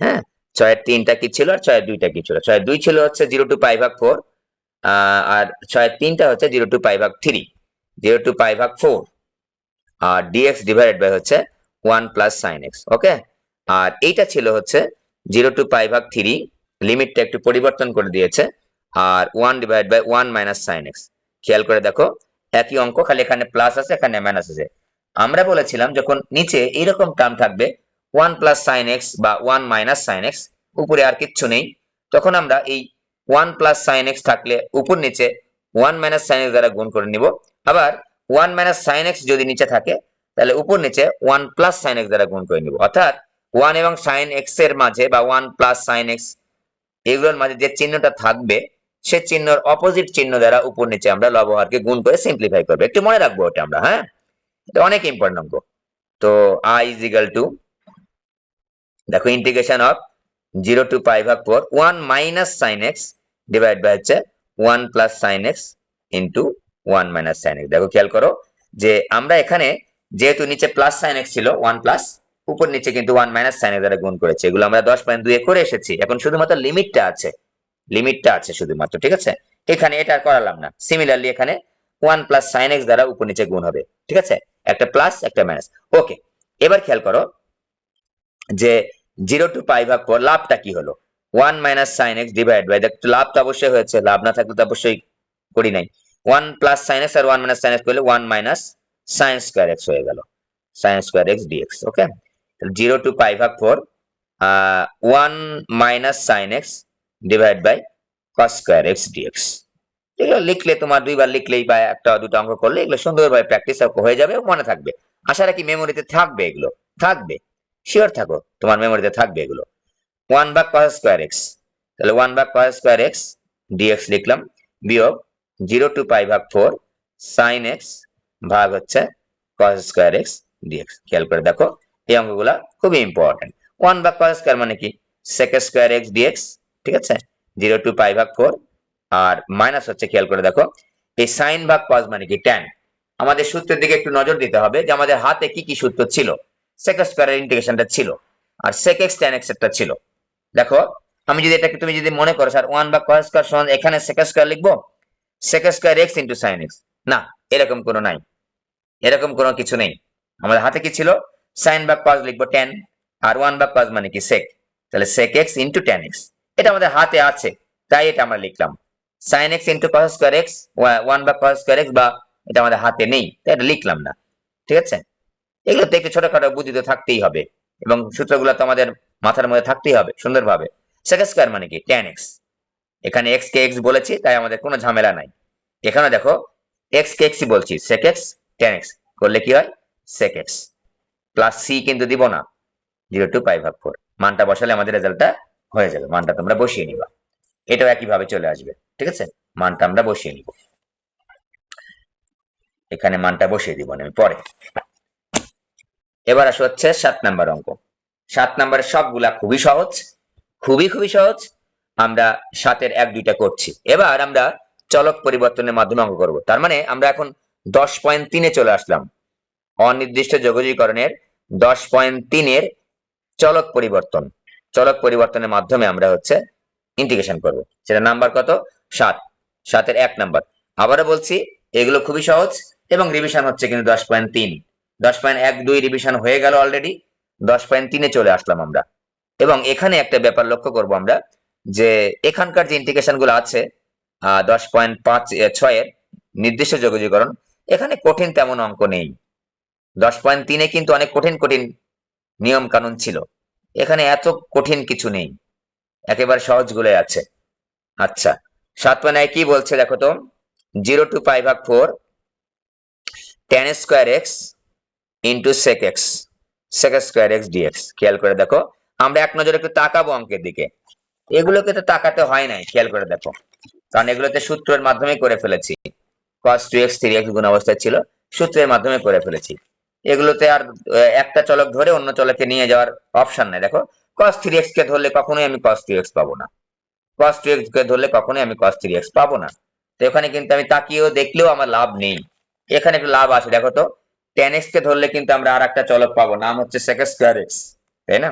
হ্যাঁ, 6-3টা কি ছিল আর 6-2টা কি ছিল? 6-2 ছিল হচ্ছে 0 to π/4, আর 6-3টা হচ্ছে 0 to π/3, 0 to π/4, আর dx ডিভাইডেড বাই হচ্ছে 1 প্লাস সাইন এক্স। ওকে, আর এইটা ছিল হচ্ছে 0 to π/3, লিমিটটা একটু পরিবর্তন করে দিয়েছে, আর 1 divide by 1 minus sine x. খেয়াল করে দেখো, একই অঙ্ক, খালি এখানে প্লাস আছে, এখানে মাইনাস আছে। আমরা বলেছিলাম যখন নিচে এরকম টার্ম থাকবে 1 প্লাস সাইন এক্স বা 1 মাইনাস সাইন এক্স, উপরে আর কিচ্ছু নেই, তখন আমরা এই 1 প্লাস সাইন এক্স থাকলে উপর নিচে 1 মাইনাস সাইন এক্স দ্বারা গুণ করে নিব। আবার 1 মাইনাস সাইন এক্স যদি নিচে থাকে তাহলে উপর নিচে 1 প্লাস সাইন এক্স দ্বারা গুণ করে নিব। অর্থাৎ 1 এবং সাইন এক্স এর মাঝে বা 1 প্লাস সাইন এক্স এগুলোর মাঝে যে চিহ্নটা থাকবে সে চিহ্নর অপোজিট চিহ্ন দ্বারা উপর নিচে আমরা লবহারকে গুণ করে সিম্পলিফাই করবো। একটু মনে রাখবো ওটা আমরা। হ্যাঁ, এটা অনেক ইম্পর্টেন্ট অঙ্ক। তো i ইজ ইকুয়াল টু, দেখো integration of 0 to π/4 1 minus sine x divide by হচ্ছে 1 plus sine x into 1 minus sine x. দেখো খেয়াল করো যে আমরা এখানে যেহেতু নিচে প্লাস সাইন এক্স ছিল 1 প্লাস, উপর নিচে কিন্তু 1 মাইনাস সাইন এক্স দ্বারা গুণ করেছে। এগুলো আমরা 10.2 করে এসেছি। এখন শুধুমাত্র লিমিটটা আছে, লিমিটটা আছে শুধুমাত্র, ঠিক আছে? এখানে এটা আর করালাম না। সিমিলারলি এখানে 1 প্লাস সাইন এক্স দ্বারা উপর নিচে গুণ হবে, ঠিক আছে? একটা প্লাস একটা মাইনাস। ওকে, এবার খেয়াল করো যে 0 to π/4 লাভটা কি হলো? 1 minus sine x divide by, দেখো লাভ তো অবশ্যই হয়েছে, লাভ না থাকলে তো অবশ্যই করি নাই। 1 প্লাস সাইন এক্স আর 1 মাইনাস সাইন এক্স করলে 1 মাইনাস সাইন স্কয়ার এক্স হয়ে গেল, sine square x d x. Okay, 0 to π/4 1 minus sine x divide by cos square x d x. এগুলো লিখলে তোমার দুইবার লিখলেই বা একটা দুটো অঙ্ক করলে এগুলো সুন্দরভাবে প্র্যাকটিস হয়ে যাবে, মনে থাকবে। আশা রাখি মেমোরিতে থাকবে, এগুলো থাকবে, শিওর থাকো তোমার মেমোরিতে থাকবে এগুলো। 1 ভাগ কস স্কয়ার এক্স, তাহলে 1 ভাগ কস স্কয়ার এক্স ডিএক্স লিখলাম, বিয়োগ 0 to π/4 সাইন এক্স ভাগ হচ্ছে কস স্কয়ার এক্স ডিএক্স। খেয়াল করে দেখো এই অঙ্কগুলা খুবই ইম্পর্টেন্ট। 1 ভাগ কস স্কয়ার মানে কি? সেক স্কয়ার এক্স ডিএক্স, ঠিক আছে? 0 to π/4, আর মাইনাস হচ্ছে, খেয়াল করে দেখো এই সাইন ভাগ কস মানে কি? ট্যান। আমাদের সূত্রের দিকে একটু নজর দিতে হবে যে আমাদের হাতে কি কি সূত্র ছিল। সেক স্কয়ারের ইন্টিগ্রেশনটা ছিল, আর সেক এক্স ট্যান এক্স একটা ছিল। দেখো আমি যদি এটাকে, তুমি যদি মনে করো স্যার 1 ভাগ কস স্কয়ার সমান এখানে সেক স্কয়ার লিখবো, sec square x into sine x, না, এরকম কোনো নাই, এরকম কোনো কিছু নেই। আমাদের হাতে কি ছিল? সাইন ভাগ কস লিখবো ট্যান, আর 1 ভাগ কস মানে কি? সেক, তাহলে sec x into tan x. এটা আমাদের হাতে আছে, তাই এটা আমরা লিখলাম। Sine x into cos square x, 1 ভাগ কস স্কয়ার এক্স, বা এটা আমাদের হাতে নেই, তাই এটা লিখলাম না, ঠিক আছে? এগুলো তো একটু ছোটখাটো বুদ্ধি তো থাকতেই হবে, এবং সূত্রগুলো তো আমাদের মাথার মধ্যে থাকতেই হবে সুন্দরভাবে। সেক স্কয়ার মানে কি? Tan x. এখানে এক্স কে এক্স বলেছি, তাই আমাদের কোনো ঝামেলা নাই। এখানে দেখো এক্স কে এক্সই বলছি, সেক এক্স ট্যান এক্স করলে কি হয়? সেক এক্স প্লাস সি কিন্তু দিব না, 0 to π/4 মানটা বসালে আমাদের রেজাল্টটা হয়ে যাবে। মানটা তোমরা বসিয়ে নিবা, এটাও একইভাবে চলে আসবে, ঠিক আছে? মানটা আমরা বসিয়ে নিব, এখানে মানটা বসিয়ে দিব আমি পরে। এবার আসো হচ্ছে 7 নাম্বার অঙ্ক। 7 নাম্বারের সবগুলা খুবই সহজ, খুবই খুবই সহজ। আমরা 7-এর 1-2টা করছি। এবার আমরা চলক পরিবর্তনের মাধ্যমে অঙ্ক করব। তার মানে আমরা এখন 10.3-এ চলে আসলাম। অনির্দিষ্ট যোগজীকরণের 10.3-এর চলক পরিবর্তন, চলক পরিবর্তনের মাধ্যমে আমরা হচ্ছে ইন্টিগ্রেশন করব। সেটা নাম্বার কত? 7। 7-এর 1 নাম্বার। আবারও বলছি এগুলো খুবই সহজ, এবং রিভিশন হচ্ছে কিন্তু 10.3। 10.1-2 রিভিশন হয়ে গেল অলরেডি, 10.3-এ চলে আসলাম আমরা। এবং এখানে একটা ব্যাপার লক্ষ্য করব আমরা, যে এখানকার যে ইন্টিগ্রেশন গুলো আছে 10.6-এর নির্দিষ্ট যোগজীকরণ, এখানে কঠিন তেমন অঙ্ক নেই। 10.3-এ কিন্তু অনেক কঠিন কঠিন নিয়ম কানুন ছিল, এখানে এত কঠিন কিছু নেই, একেবারে সহজ গুলোই আছে। আচ্ছা, 7.1 কি বলছে দেখো তো? 0 to π/4 tan square x into sec x, sec square x d x. খেয়াল করে দেখো, আমরা এক নজরে একটু তাকাবো অঙ্কের দিকে। এগুলোকে তো তাকাতে হয় নাই, খেয়াল করে দেখো, কারণ এগুলোতে সূত্রের মাধ্যমে করে ফেলেছি। cos 2x 3x গুণ অবস্থায় ছিল, সূত্রের মাধ্যমে করে ফেলেছি। এগুলোতে আর একটা চলক ধরে অন্য চলকে নিয়ে যাওয়ার অপশন নাই। দেখো cos 3x কে ধরলে কখনোই আমি cos 3x পাবো না, cos 2x কে ধরলে কখনোই আমি cos 3x পাবো না। তো এখানে কিন্তু আমি তাকিয়েও দেখলেও আমার লাভ নেই। এখানে একটু লাভ আছে, দেখো তো tan x কে ধরলে কিন্তু আমরা আর একটা চলক পাবো, নাম হচ্ছে sec স্কয়ার x, তাই না?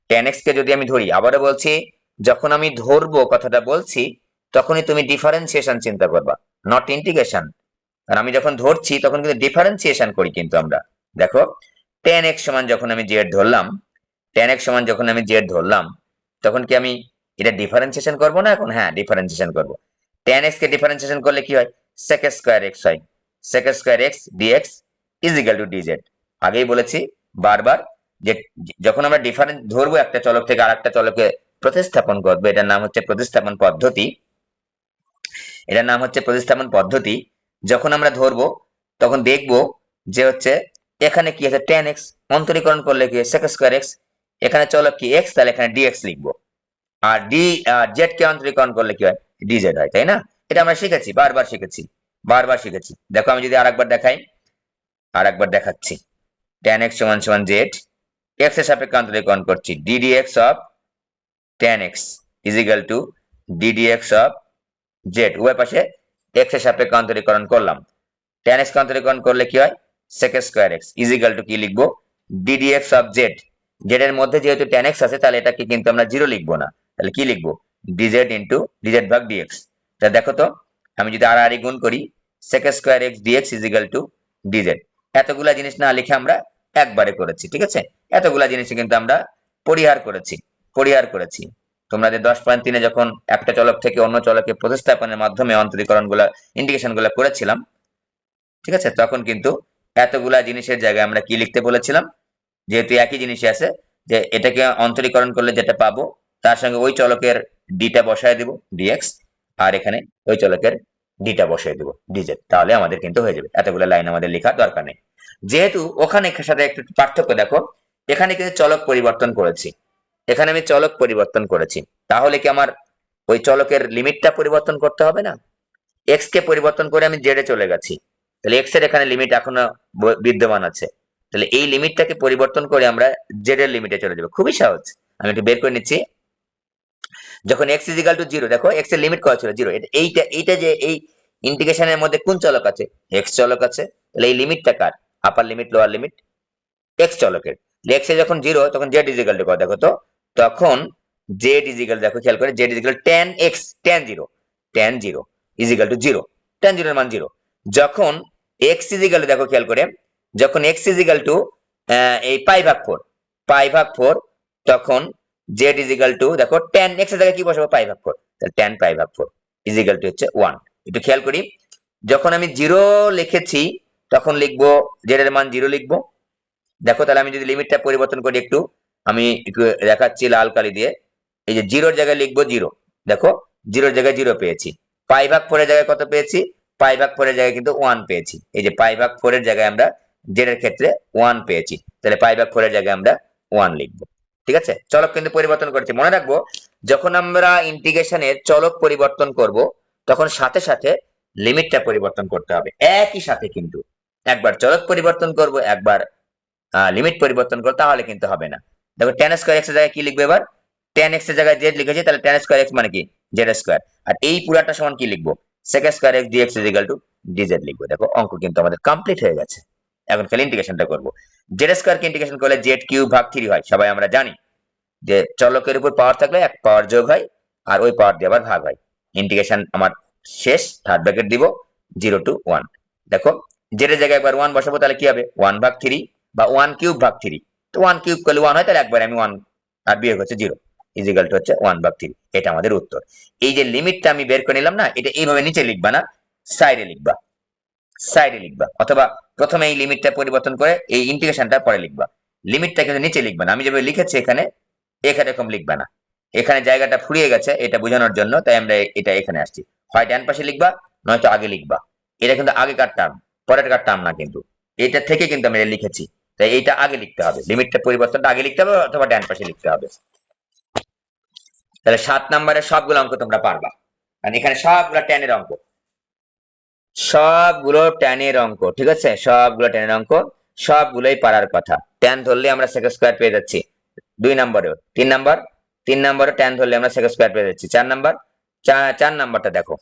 tan x কে যদি আমি ধরি, আবারও বলছি, যখন আমি ধরবো কথাটা বলছি, তখনই তুমি ডিফারেন্সিয়েশন চিন্তা করবা, নট ইন্টিগ্রেশন। আর আমি যখন ধরছি তখন কিন্তু ডিফারেন্সিয়েশন করি কিন্তু আমরা। দেখো tan x সমান যখন আমি z ধরলাম, tan x সমান যখন আমি z ধরলাম, তখন কি আমি এটা ডিফারেন্সিয়েশন করব না এখন? হ্যাঁ, ডিফারেন্সিয়েশন করব। tan x কে ডিফারেন্সিয়েশন করলে কি হয়? sec স্কয়ার x হয়। sec square x dx is equal two dz। আগেই বলেছি বারবার যে যখন আমরা ডিফারেন্স ধরবো একটা চলক থেকে আরেকটা চলকে প্রতিস্থাপন করবো, এটার নাম হচ্ছে প্রতিস্থাপন পদ্ধতি। এটার নাম হচ্ছে প্রতিস্থাপন পদ্ধতি। যখন আমরা ধরবো তখন দেখবো যে হচ্ছে এখানে কি আছে, tan x অন্তরীকরণ করলে কি sec স্কয়ার x, এখানে চলক কি x, তাহলে এখানে dx লিখবো। আর z কে অন্তরীকরণ করলে কি হয়? dz হয়, তাই না? এটা আমরা শিখেছি, বারবার শিখেছি, বারবার শিখেছি। দেখো আমি যদি আরেকবার দেখাই, আরেকবার দেখাচ্ছি। tan x সমান সমান z, x এর সাপেক্ষে অন্তরীকরণ করছি, ddx of tan x is equal two ddx of z, উভয় পাশে x এর সাপেক্ষে অন্তরীকরণ করলাম। tan x কে অন্তরীকরণ করলে কি হয়? sec square x is equal two কি লিখবো? ddx of z। z এর মধ্যে যেহেতু tan x আছে, তাহলে এটাকে কিন্তু আমরা জিরো লিখবো না, তাহলে কি লিখবো? dz ইন্টু dz ভাগ dx। তা দেখো তো আমি যদি আর গুণ করি, sec square x dx is equal two dz। এতগুলা জিনিস না লিখে আমরা একবারে করেছি, ঠিক আছে? এতগুলা জিনিস কিন্তু আমরা পরিহার করেছি, পরিহার করেছি। তোমাদের 10.3 যখন একটা চলক থেকে অন্য চলকে প্রতিস্থাপনের মাধ্যমে অন্তরীকরণ গুলা, ইন্টিগ্রেশন গুলা করেছিলাম, ঠিক আছে, তখন কিন্তু এতগুলা জিনিসের জায়গায় আমরা কি লিখতে বলেছিলাম? যেহেতু একই জিনিসই আছে, যে এটাকে অন্তরীকরণ করলে যেটা পাবো তার সঙ্গে ওই চলকের ডিটা বসায় দিব dx, আর এখানে ওই চলকের ডিটা বসায় দিব dz, তাহলে আমাদের কিন্তু হয়ে যাবে। এতগুলো লাইন আমাদের লেখার দরকার নেই। যেহেতু ওখানে সাথে একটু পার্থক্য দেখো, এখানে কিন্তু চলক পরিবর্তন করেছি, এখানে আমি চলক পরিবর্তন করেছি, তাহলে কি আমার ওই চলকের লিমিটটা পরিবর্তন করতে হবে না? এক্স কে পরিবর্তন করে আমি জেডে চলে গেছি, তাহলে এক্স এর এখানে লিমিট এখনো বিদ্যমান আছে, তাহলে এই লিমিটটাকে পরিবর্তন করে আমরা জেড এর লিমিটে চলে যাবো। খুবই সহজ, আমি একটু বের করে নিচ্ছি। যখন x is equal two zero, দেখো এক্স এর লিমিট কত ছিল? জিরো। এইটা যে এই ইন্টিগ্রেশনের মধ্যে কোন চলক আছে? এক্স চলক আছে, তাহলে এই লিমিটটা কার? Upper limit lower limit x চলকের। এক্স এ যখন জিরো, তখন জেড ইজ ইকুয়াল টু কত? দেখো তো তখন জেড ইজ ইকুয়াল, দেখো খেয়াল করে, Z is equal tan x, tan zero, tan zero is equal two zero, tan জিরোর মান জিরো। যখন এক্স ইজ ইকুয়াল টু, দেখো খেয়াল করে, যখন এক্স ইজ ইকুয়াল টু এই পাই ভাগ ফোর, পাই ভাগ ফোর, তখন জেড ইজ ইকুয়াল টু, দেখো tan x এর জায়গায় কি বসাবো? পাই ভাগ ফোর, তাহলে tan পাই ভাগ ফোর ইজ ইকুয়াল টু হচ্ছে ওয়ান। একটু খেয়াল করি, যখন আমি জিরো লিখেছি তখন লিখবো জেড এর মান জিরো লিখবো। দেখো তাহলে আমি যদি লিমিটটা পরিবর্তন করি একটু, আমি একটু দেখাচ্ছি লাল কালি দিয়ে, এই যে জিরোর জায়গায় লিখবো জিরো, দেখো জিরোর জায়গায় জিরো পেয়েছি, পাই ভাগ ফোরের জায়গায় কত পেয়েছি? পাই ভাগ ফোরের জায়গায় কিন্তু ওয়ান পেয়েছি, এই যে পাই ভাগ ফোরের জায়গায় আমরা জেড এর ক্ষেত্রে ওয়ান পেয়েছি, তাহলে পাই ভাগ ফোরের জায়গায় আমরা ওয়ান লিখবো। ঠিক আছে, চলক কিন্তু পরিবর্তন করেছি, মনে রাখবো যখন আমরা ইন্টিগ্রেশনের চলক পরিবর্তন করব তখন সাথে সাথে লিমিটটা পরিবর্তন করতে হবে একই সাথে, কিন্তু একবার চলক পরিবর্তন করব, একবার লিমিট পরিবর্তন করো, তাহলে কিন্তু হবে না। দেখো tan স্কয়ার x এর জায়গায় কি লিখবে এবার? tan x এর জায়গায় z লিখেছি, তাহলে tan স্কয়ার x মানে কি? z square. আর এই পুরাটা সমান কি লিখবো? sec square x dx is equal two dz লিখবো। দেখো অঙ্ক কিন্তু আমাদের কমপ্লিট হয়ে গেছে, এখন খালি ইন্টিগ্রেশনটা করব। z স্কয়ার কে ইন্টিগ্রেশন করলে z কিউব ভাগ 3 হয়, সবাই আমরা জানি যে চলকের উপর পাওয়ার থাকলে এক পাওয়ার যোগ হয়, আর ওই পাওয়ার দিয়ে আবার ভাগ হয়। ইন্টিগ্রেশন আমার শেষ, থার্ড ব্র্যাকেট দিব, 0 টু 1। দেখো z এর জায়গায় একবার 1 বসাবো, তাহলে কি হবে? 1 ভাগ 3 বা 1 কিউব ভাগ 3, তো 1 কিউব করলে 1 হয়, তাহলে একবার আমি 1 আর বিয়োগ হচ্ছে 0 ইজ ইকুয়াল টু হচ্ছে 1 ভাগ 3। এটা আমাদের উত্তর। এই যে লিমিটটা আমি বের করে নিলাম না, এটা এইভাবে নিচে লিখবা না, সাইডে লিখবা, সাইডে লিখবা, অথবা প্রথমে এই লিমিটটা পরিবর্তন করে এই ইন্টিগ্রেশনটা পরে লিখবা। লিমিটটা কিন্তু নিচে লিখবা না, আমি যেভাবে লিখেছি এখানে, এখানে এরকম লিখবা না, এখানে জায়গাটা ফুরিয়ে গেছে এটা বোঝানোর জন্য, তাই আমরা এটা এখানে আসছি। হয় ডান পাশে লিখবা, নয়তো আগে লিখবা। এটা কিন্তু আগেকার টার্ম, পরেরকার টার্ম না, কিন্তু এটা থেকে কিন্তু আমি এটা লিখেছি, তাই এইটা আগে লিখতে হবে, লিমিটটা পরিবর্তনটা আগে লিখতে হবে, অথবা ডান পাশে লিখতে হবে। তাহলে 7 নম্বরের সবগুলো অঙ্ক তোমরা পারবা, কারণ এখানে সবগুলো ট্যানের অঙ্ক, সবগুলো ট্যানের অঙ্ক, ঠিক আছে, সবগুলো ট্যানের অঙ্ক, সবগুলোই পারার কথা। ট্যান ধরলে আমরা সেক স্কয়ার পেয়ে যাচ্ছি 2 নম্বরেও, 3 নম্বরে ট্যান ধরলে আমরা সেক স্কয়ার পেয়ে যাচ্ছি 4 নম্বর। 4 নম্বরটা দেখো,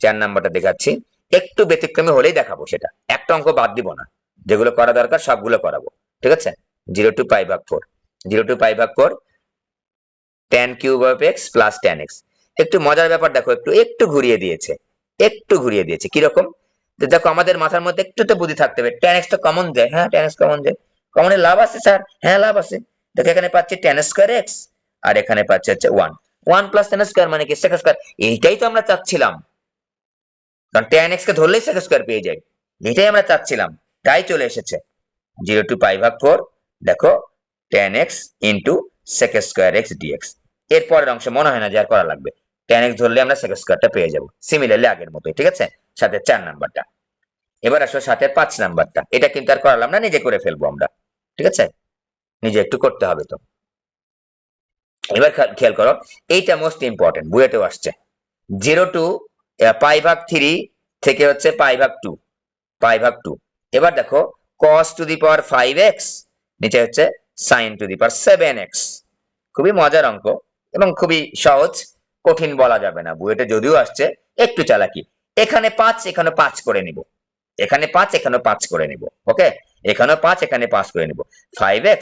4 নাম্বারটা দেখাচ্ছি, একটু ব্যতিক্রমী হলেই দেখাবো, সেটা একটা অঙ্ক বাদ দিব না, যেগুলো করা দরকার সবগুলো করাবো, ঠিক আছে। 0 to পাই ভাগ 4, 0 to পাই ভাগ 4 tan cube of x plus tan x। একটু মজার ব্যাপার দেখো, একটু একটু ঘুরিয়ে দিয়েছে, একটু ঘুরিয়ে দিয়েছে, কিরকম? দেখো আমাদের মাথার মধ্যে একটু তো বুদ্ধি থাকতে হবে, tan x তো কমন যায়, হ্যাঁ tan x কমন যায়, কমনের লাভ আছে স্যার, হ্যাঁ লাভ আছে। দেখো এখানে পাচ্ছি tan স্কয়ার x, আর এখানে পাচ্ছি হচ্ছে 1, 1 প্লাস tan স্কয়ার মানে কি sec স্কয়ার, এইটাই তো আমরা চাচ্ছিলাম, কারণ tan x কে ধরলেই sec স্কয়ার পেয়ে যাই, এটাই আমরা চাচ্ছিলাম, তাই চলে এসেছে। 0 to পাই ভাগ 4 দেখো tan x into sec square x dx। এর পরের অংশ মনে হয় না যে আর করা লাগবে, tan x ধরলে আমরা sec স্কয়ারটা পেয়ে যাব, সিমিলারলি আগের মতোই, ঠিক আছে। সাথে 4 নাম্বারটা, এবার আসো সাথে 5 নাম্বারটা, এটা কিন্তু আর করালাম না, নিজে করে ফেলবো আমরা, ঠিক আছে, নিজে একটু করতে হবে তো। এবার খেয়াল করো, এইটা মোস্ট ইম্পর্টেন্ট, বুয়েটেও আসছে। 0 টু পাই ভাগ 3 থেকে হচ্ছে পাই ভাগ 2, পাই ভাগ 2। এবার দেখো cos to the power 5x, নিচে হচ্ছে sin to the power 7x। খুবই মজার অঙ্ক এবং খুবই সহজ, কঠিন বলা যাবে না, বুয়েটে যদিও আসছে একটু চালাকি। এখানে 5 এখানে 5 করে নিব, এখানে 5 এখানে 5 করে নিব, ওকে, এখানে 5 এখানে 5 করে নিব, 5x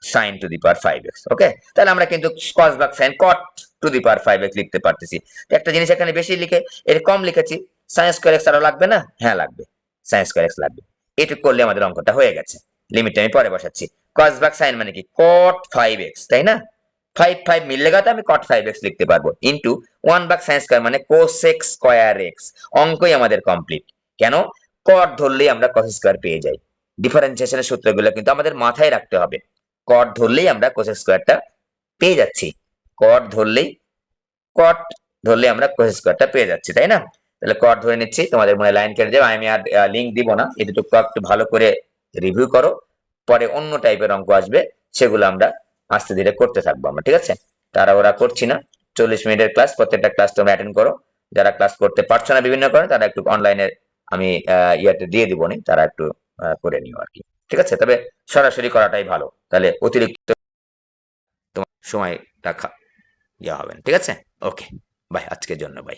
sin to the power 5x, ওকে। তাহলে আমরা কিন্তু cos ভাগ sin cot to the power 5x লিখতে পারতেছি। একটা জিনিস এখানে বেশি লিখে এর কম লিখেছি, sin স্কয়ার x আরো লাগবে না, হ্যাঁ লাগবে, sin স্কয়ার x লাগবে। এটুকু করলে আমাদের অঙ্কটা হয়ে গেছে। লিমিট আমি পরে বসাচ্ছি, cos ভাগ sin মানে কি cot 5x, তাই না, 5 5 মিললে তো আমি cot 5x লিখতে পারবো, ইনটু 1 ভাগ sin স্কয়ার মানে cosec স্কয়ার x। অঙ্কই আমাদের কমপ্লিট। কেন? cot ধরলেই আমরা cos স্কয়ার পেয়ে যাই। ডিফারেন্সিয়েশনের সূত্রগুলো কিন্তু আমাদের মাথায় রাখতে হবে, cot ধরলেই আমরা cos স্কয়ারটা পেয়ে যাচ্ছি, cot ধরলেই cot ধরলে আমরা cos স্কয়ারটা পেয়ে যাচ্ছি, তাই না। তাহলে cot ধরে নিচ্ছি, তোমাদের মনে লাইন কেটে যাবে, আমি আর লিংক দিব না, এটুকু একটু ভালো করে রিভিউ করো, পরে অন্য টাইপের অঙ্ক আসবে, সেগুলো আমরা আস্তে ধীরে করতে থাকবো আমরা, ঠিক আছে। তারা ওরা করছি না, 40 মিনিটের ক্লাস, প্রত্যেকটা ক্লাস তোমরা অ্যাটেন্ড করো, যারা ক্লাস করতে পারছো না বিভিন্ন কারণে তারা একটু অনলাইনে আমি ইয়াতে দিয়ে দিব নি, তারা একটু করে নিও আর কি, ঠিক আছে। তবে সরাসরি করাটাই ভালো, তাহলে অতিরিক্ত তোমার সময়টা ইয়া হবে না, ঠিক আছে। ওকে, বাই, আজকের জন্য বাই।